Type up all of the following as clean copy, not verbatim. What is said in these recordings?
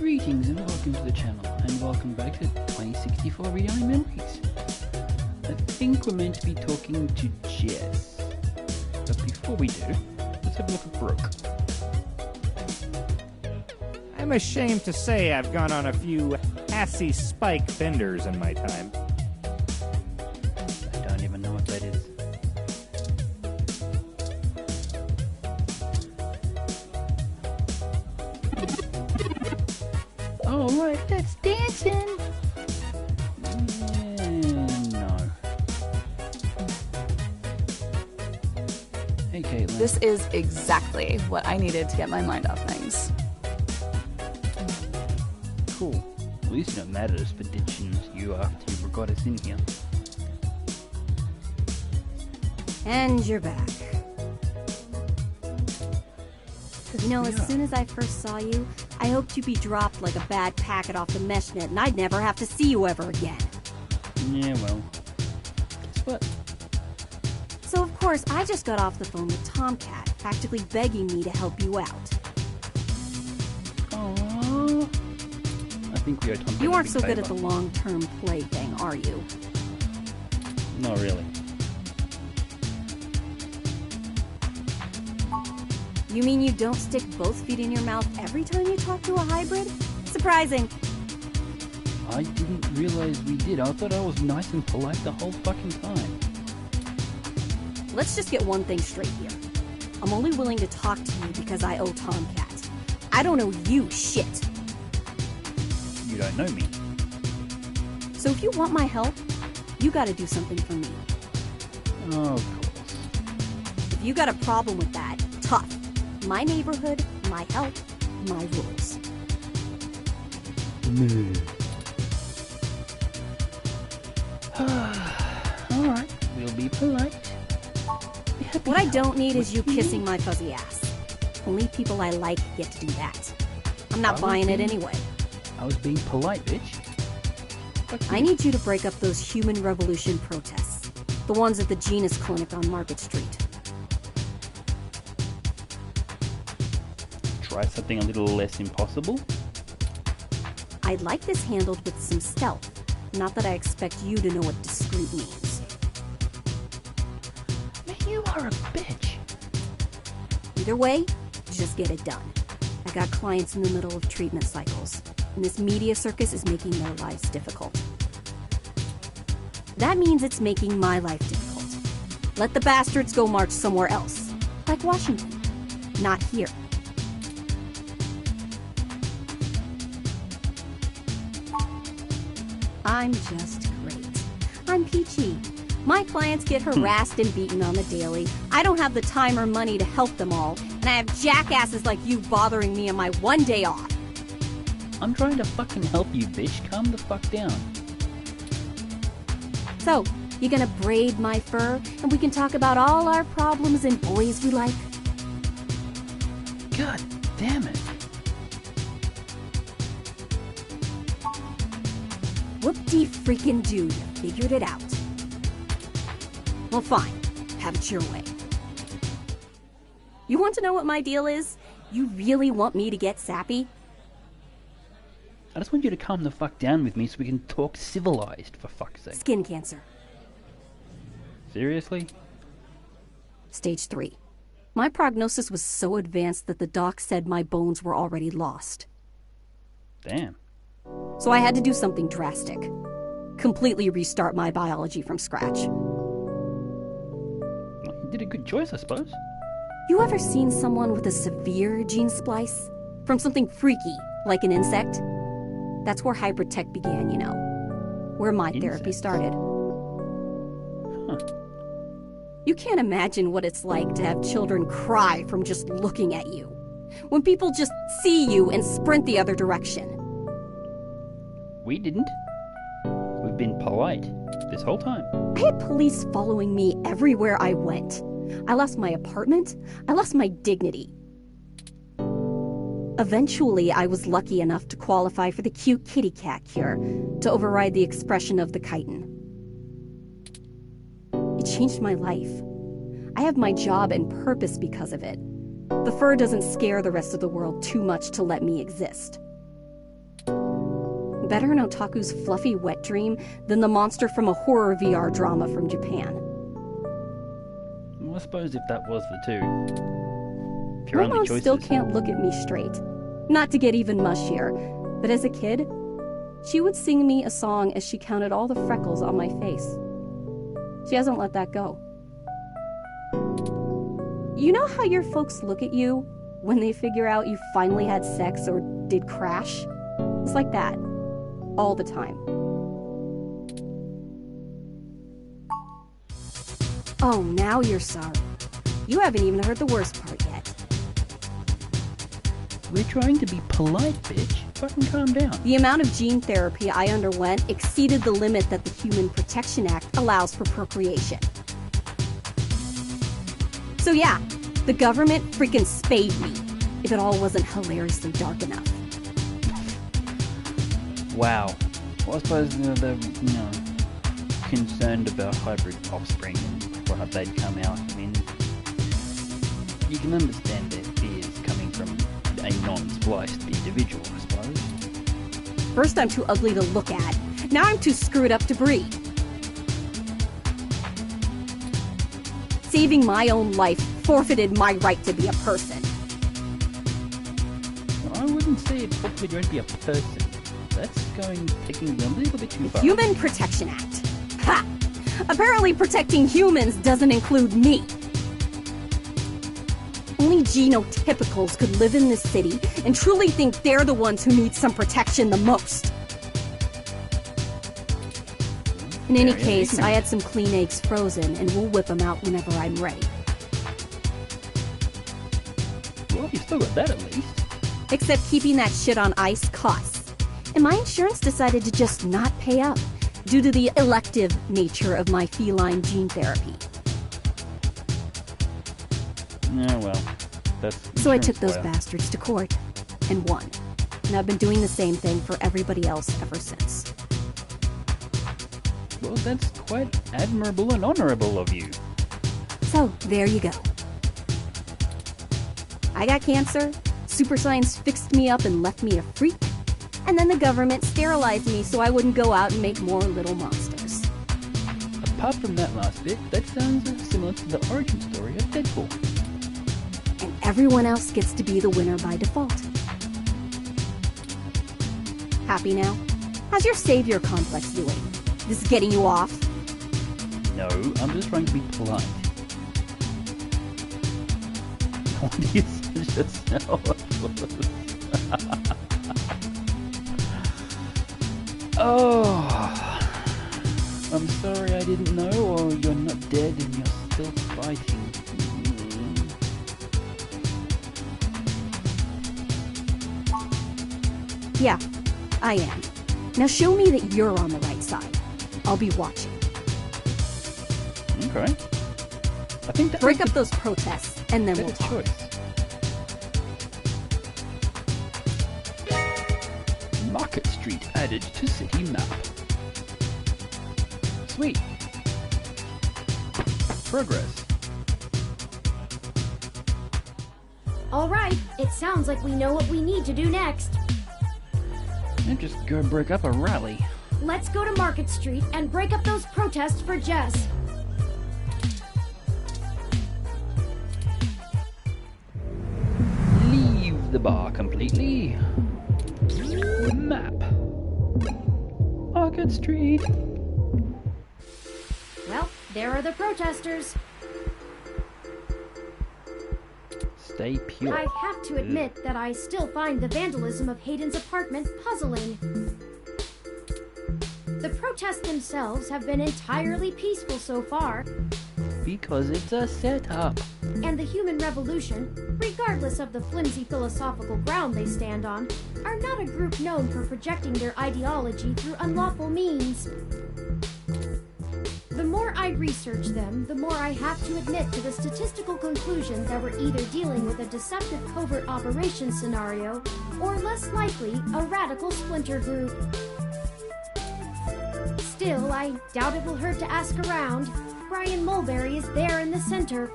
Greetings and welcome to the channel, and welcome back to 2064 Read Only Memories. I think we're meant to be talking to Jess, but before we do, let's have a look at Brooke. I'm ashamed to say I've gone on a few assy spike benders in my time. I don't even know what that is. Alright, that's dancing! No. Hey, Caitlin. This is exactly what I needed to get my mind off things. Cool. At least you don't mad at us for ditching you after you got us in here. And you're back. You know, as soon as I first saw you, I hoped you'd be dropped like a bad packet off the mesh net and I'd never have to see you ever again. Yeah, well. Guess what? So of course, I just got off the phone with Tomcat, practically begging me to help you out. Aww. I think we are Tomcat. You aren't so good at the long-term play thing, are you? Not really. You mean you don't stick both feet in your mouth every time you talk to a hybrid? Surprising. I didn't realize we did. I thought I was nice and polite the whole fucking time. Let's just get one thing straight here. I'm only willing to talk to you because I owe Tomcat. I don't owe you shit. You don't know me. So if you want my help, you gotta do something for me. Oh, of course. If you got a problem with that, tough. My neighborhood, my help, my rules. No. Alright, we'll be polite. What I don't need is you kissing my fuzzy ass. Only people I like get to do that. I'm not buying it anyway. I was being polite, bitch. I need you to break up those human revolution protests. The ones at the Genus Clinic on Market Street. Try something a little less impossible? I'd like this handled with some stealth. Not that I expect you to know what discreet means. Man, you are a bitch. Either way, just get it done. I got clients in the middle of treatment cycles, and this media circus is making their lives difficult. That means it's making my life difficult. Let the bastards go march somewhere else, like Washington. Not here. I'm just great. I'm peachy. My clients get harassed and beaten on the daily. I don't have the time or money to help them all, and I have jackasses like you bothering me on my one day off. I'm trying to fucking help you, bitch. Calm the fuck down. So, you gonna braid my fur, and we can talk about all our problems and boys we like? God damn it. Whoop-de-freaking-do, you figured it out. Well, fine. Have it your way. You want to know what my deal is? You really want me to get sappy? I just want you to calm the fuck down with me so we can talk civilized, for fuck's sake. Skin cancer. Seriously? Stage 3. My prognosis was so advanced that the doc said my bones were already lost. Damn. So I had to do something drastic. Completely restart my biology from scratch. Well, you did a good choice, I suppose. You ever seen someone with a severe gene splice? From something freaky, like an insect? That's where hybrid tech began, you know. Where my therapy started. Huh. You can't imagine what it's like to have children cry from just looking at you. When people just see you and sprint the other direction. We didn't. We've been polite this whole time. I had police following me everywhere I went. I lost my apartment. I lost my dignity. Eventually, I was lucky enough to qualify for the cute kitty cat cure to override the expression of the chitin. It changed my life. I have my job and purpose because of it. The fur doesn't scare the rest of the world too much to let me exist. Better in Otaku's fluffy wet dream than the monster from a horror VR drama from Japan. Well, I suppose if that was the two. If your My only mom choice still is- can't look at me straight. Not to get even mushier, but as a kid, she would sing me a song as she counted all the freckles on my face. She hasn't let that go. You know how your folks look at you when they figure out you finally had sex or did crash? It's like that. All the time. Oh, now you're sorry. You haven't even heard the worst part yet. We're trying to be polite, bitch. Fucking calm down. The amount of gene therapy I underwent exceeded the limit that the Human Protection Act allows for procreation. So yeah, the government freaking spayed me, if it all wasn't hilariously dark enough. Wow. Well, I suppose they're concerned about hybrid offspring and what they'd come out. I mean, you can understand their fears coming from a non-spliced individual, I suppose. First I'm too ugly to look at, now I'm too screwed up to breed. Saving my own life forfeited my right to be a person. Well, I wouldn't say it forfeited your right to be a person. That's taking a little bit too far. Human Protection Act. Ha! Apparently protecting humans doesn't include me. Only genotypicals could live in this city and truly think they're the ones who need some protection the most. In any case, I had some clean eggs frozen and we'll whip them out whenever I'm ready. Well, you've still got that at least. Except keeping that shit on ice costs. And my insurance decided to just not pay up due to the elective nature of my feline gene therapy. Yeah, well, that's... So I took insurance those lawyer. bastards to court and won. And I've been doing the same thing for everybody else ever since. Well, that's quite admirable and honorable of you. So, there you go. I got cancer, super science fixed me up and left me a freak, and then the government sterilized me so I wouldn't go out and make more little monsters. Apart from that last bit, that sounds similar to the origin story of Deadpool. And everyone else gets to be the winner by default. Happy now? How's your savior complex doing? This is getting you off? No, I'm just trying to be polite. What do you just know? Oh, I'm sorry I didn't know, or you're not dead and you're still fighting. Yeah, I am. Now show me that you're on the right side. I'll be watching. Okay. I think that Break up those protests, and then we'll better talk. choice. Market Street added to city map. Sweet. Progress. All right, it sounds like we know what we need to do next. And just go break up a rally. Let's go to Market Street and break up those protests for Jess. Leave the bar completely. The map. Market Street. Well, there are the protesters. Stay pure. I have to admit that I still find the vandalism of Hayden's apartment puzzling. The protests themselves have been entirely peaceful so far, Because it's a setup. and the human revolution, regardless of the flimsy philosophical ground they stand on, are not a group known for projecting their ideology through unlawful means. The more I research them, the more I have to admit to the statistical conclusion that we're either dealing with a deceptive covert operations scenario, or less likely, a radical splinter group. Still, I doubt it will hurt to ask around. Brian Mulberry is there in the center.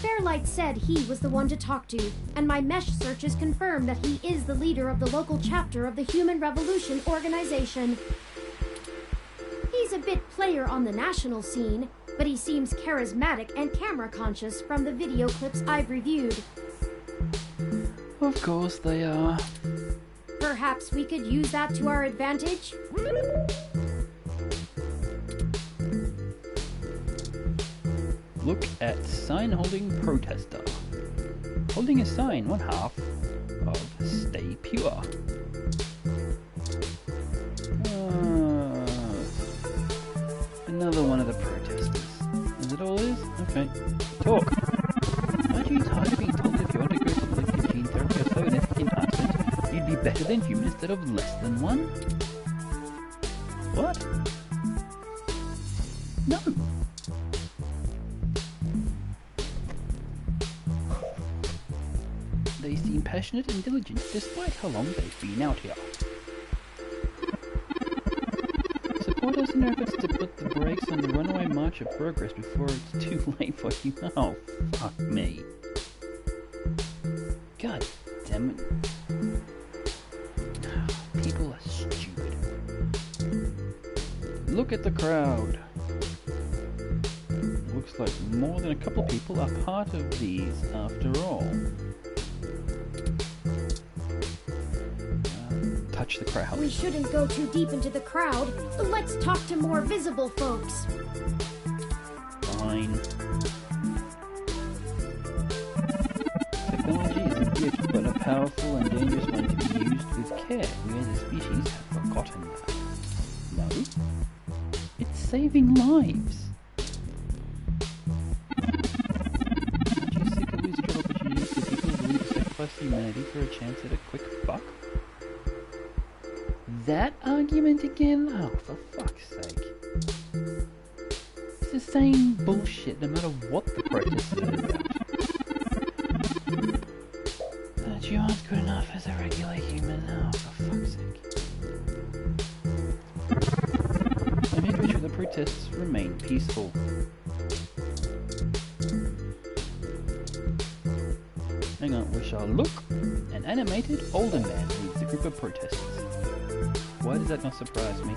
Fairlight said he was the one to talk to, and my mesh searches confirm that he is the leader of the local chapter of the Human Revolution organization. He's a bit player on the national scene, but he seems charismatic and camera-conscious from the video clips I've reviewed. Of course they are. Perhaps we could use that to our advantage? Look at sign-holding protester. Holding a sign, one half of Stay Pure. Another one of the protesters. Is it all it is? Okay. Talk. Aren't you tired of being told if you want to go to liquid gene therapy or cybernetic enhancement, you'd be better than human instead of less than one? What? No. They seem passionate and diligent despite how long they've been out here. Support us in our efforts to put the brakes on the runaway march of progress before it's too late for you. Oh, fuck me. God damn it. People are stupid. Look at the crowd. Looks like more than a couple people are part of these after all. Touch the crowd. We shouldn't go too deep into the crowd. Let's talk to more visible folks. Fine. Technology is a gift, but a powerful and dangerous one to be used with care. We as a species have forgotten that. No. It's saving lives. Aren't you sick of losing job opportunities to people who believe to sacrifice humanity for a chance at a quick buck? That argument again? Oh, for fuck's sake. It's the same bullshit no matter what the protesters are about. That you aren't good enough as a regular human. Oh, for fuck's sake. I made sure the protests remain peaceful. Hang on, we shall look. An animated older man leads a group of protesters. Why does that not surprise me?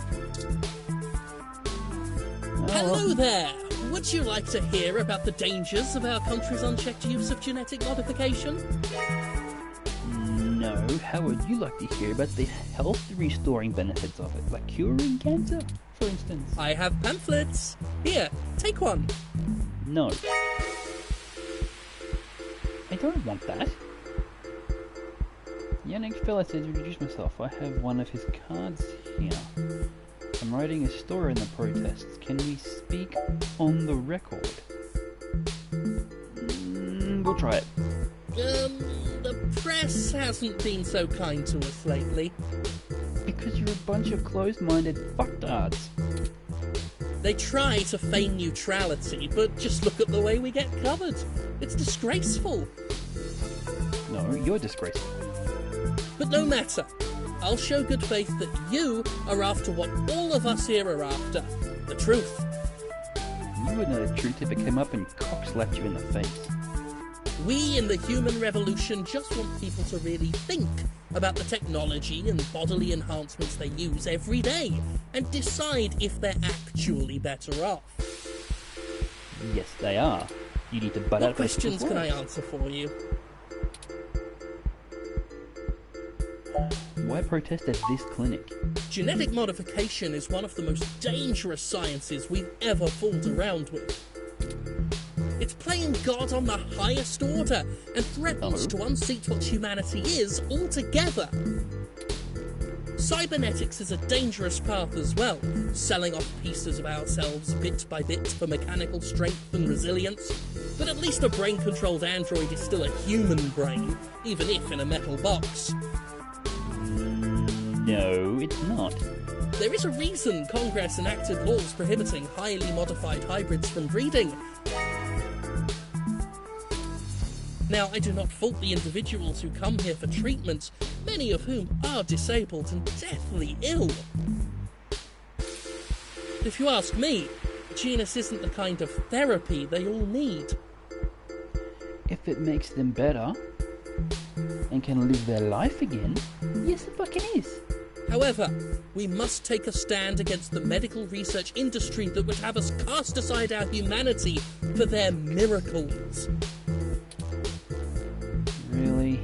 Hello there! Would you like to hear about the dangers of our country's unchecked use of genetic modification? No, how would you like to hear about the health-restoring benefits of it, like curing cancer, for instance? I have pamphlets. Here, take one. No. I don't want that. Yannick fella said to introduce myself. I have one of his cards here. I'm writing a story on the protests. Can we speak on the record? We'll try it. The press hasn't been so kind to us lately. Because you're a bunch of closed-minded fucktards. They try to feign neutrality, but just look at the way we get covered. It's disgraceful. No, you're disgraceful. But no matter. I'll show good faith that you are after what all of us here are after. The truth. You would know the truth if it came up and cock-slapped you in the face. We in the Human Revolution just want people to really think about the technology and bodily enhancements they use every day and decide if they're actually better off. Yes, they are. You need to butt out. What questions can I answer for you? Why protest at this clinic? Genetic modification is one of the most dangerous sciences we've ever fooled around with. It's playing God on the highest order and threatens to unseat what humanity is altogether. Cybernetics is a dangerous path as well, selling off pieces of ourselves bit by bit for mechanical strength and resilience. But at least a brain-controlled android is still a human brain, even if in a metal box. No, it's not. There is a reason Congress enacted laws prohibiting highly modified hybrids from breeding. Now, I do not fault the individuals who come here for treatment, many of whom are disabled and deathly ill. If you ask me, genus isn't the kind of therapy they all need. if it makes them better and can live their life again, yes it fucking is. However, we must take a stand against the medical research industry that would have us cast aside our humanity for their miracles. Really?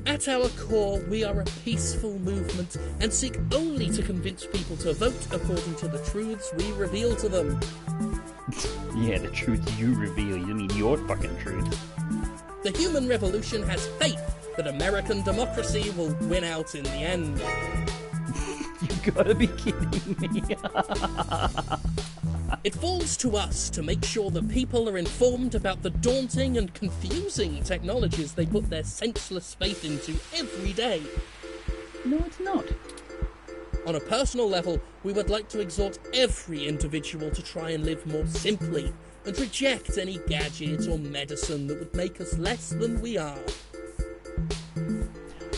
At our core, we are a peaceful movement and seek only to convince people to vote according to the truths we reveal to them. Yeah, the truths you reveal, you mean your fucking truths. The human revolution has faith that American democracy will win out in the end. You gotta be kidding me. It falls to us to make sure that people are informed about the daunting and confusing technologies they put their senseless faith into every day. No, it's not. On a personal level, we would like to exhort every individual to try and live more simply and reject any gadget or medicine that would make us less than we are.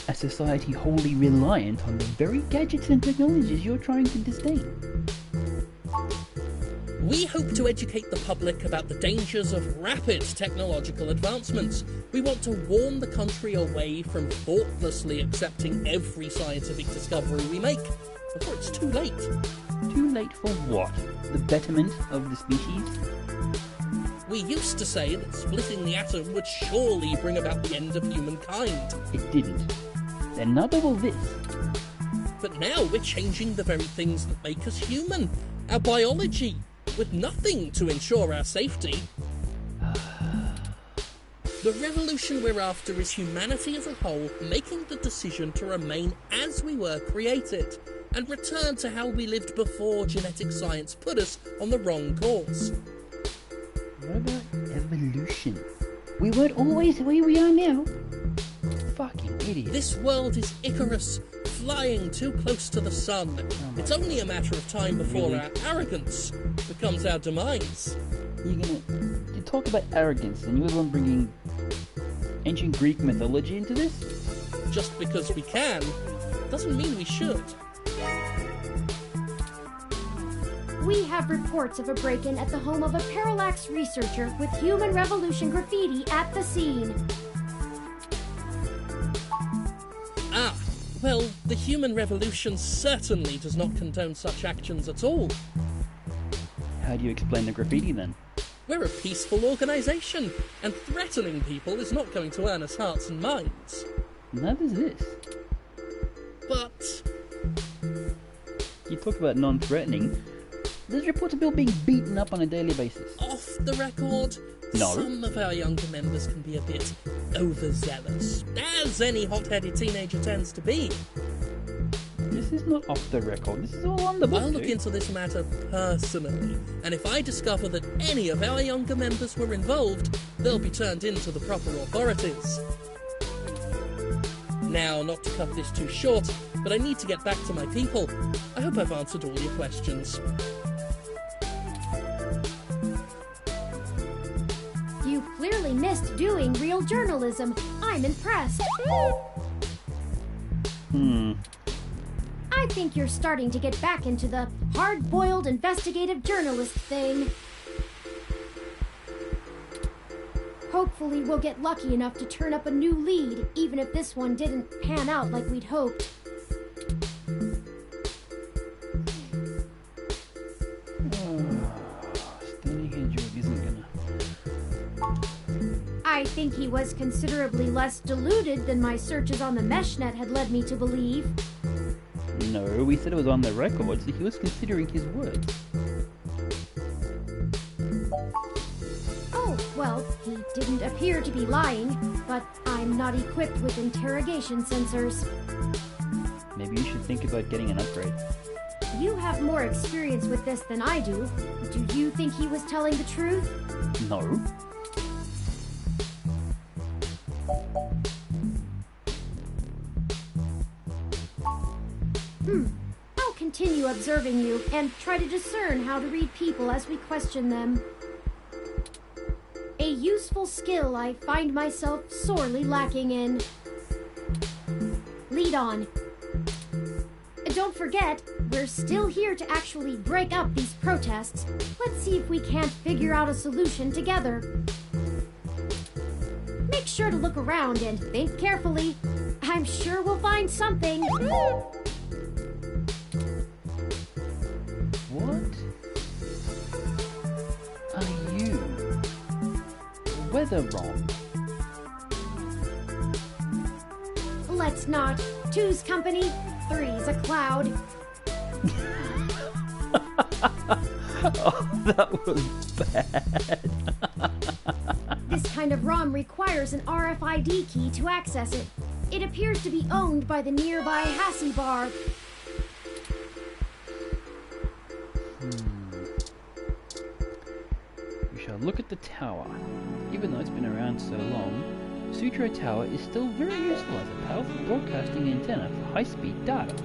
A society wholly reliant on the very gadgets and technologies you're trying to disdain. We hope to educate the public about the dangers of rapid technological advancements. We want to warn the country away from thoughtlessly accepting every scientific discovery we make before it's too late. Too late for what? The betterment of the species? We used to say that splitting the atom would surely bring about the end of humankind. It didn't. And neither will this. But now we're changing the very things that make us human. Our biology, with nothing to ensure our safety. The revolution we're after is humanity as a whole making the decision to remain as we were created and return to how we lived before genetic science put us on the wrong course. What about evolution? We weren't always the way we are now. Fucking idiot. This world is Icarus, flying too close to the sun. It's only a matter of time before Really? our arrogance becomes our demise. You talk about arrogance and you're the one bringing ancient Greek mythology into this? Just because we can, doesn't mean we should. We have reports of a break-in at the home of a parallax researcher with human revolution graffiti at the scene. Ah, well, the human revolution certainly does not condone such actions at all. How do you explain the graffiti then? We're a peaceful organisation, and threatening people is not going to earn us hearts and minds. Neither's this. But You talk about non-threatening. There's reports of people being beaten up on a daily basis. off the record, No. some of our younger members can be a bit overzealous, as any hot-headed teenager tends to be. This is not off the record. This is all on the book. I'll look dude. into this matter personally, and if I discover that any of our younger members were involved, they'll be turned in to the proper authorities. Now, not to cut this too short, but I need to get back to my people. I hope I've answered all your questions. You clearly missed doing real journalism. I'm impressed. I think you're starting to get back into the hard-boiled investigative journalist thing. Hopefully we'll get lucky enough to turn up a new lead, even if this one didn't pan out like we'd hoped. Standing here, George isn't gonna. I think he was considerably less deluded than my searches on the meshnet had led me to believe. No, we said it was on the record, so he was considering his words. Oh, well, he didn't appear to be lying, but I'm not equipped with interrogation sensors. Maybe you should think about getting an upgrade. You have more experience with this than I do. Do you think he was telling the truth? No. I'll continue observing you and try to discern how to read people as we question them. A useful skill I find myself sorely lacking in. Lead on. But don't forget, we're still here to actually break up these protests. Let's see if we can't figure out a solution together. Make sure to look around and think carefully. I'm sure we'll find something. What are you? Weather wrong. Let's not. Two's company, three's a cloud. Oh, that was bad. This kind of ROM requires an RFID key to access it. It appears to be owned by the nearby Hassie Bar. We shall look at the tower. Even though it's been around so long, Sutro Tower is still very useful as a powerful broadcasting antenna for high-speed data.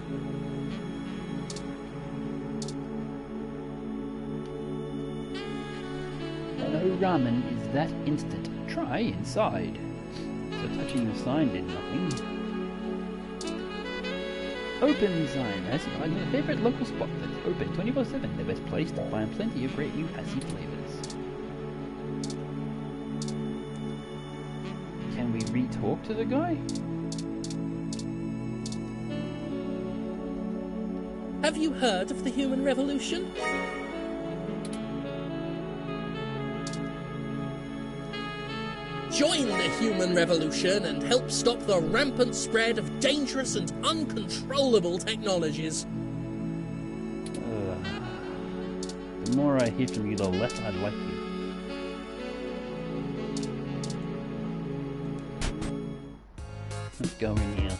No ramen is that instant. Try inside. So touching the sign did nothing. Open sign. Hassie finds a favorite local spot that's open 24/7. The best place to find plenty of great new Hassie flavors. Can we re-talk to the guy? Have you heard of the human revolution? Join the human revolution and help stop the rampant spread of dangerous and uncontrollable technologies. The more I hear from you, the less I like you. Let's go in here.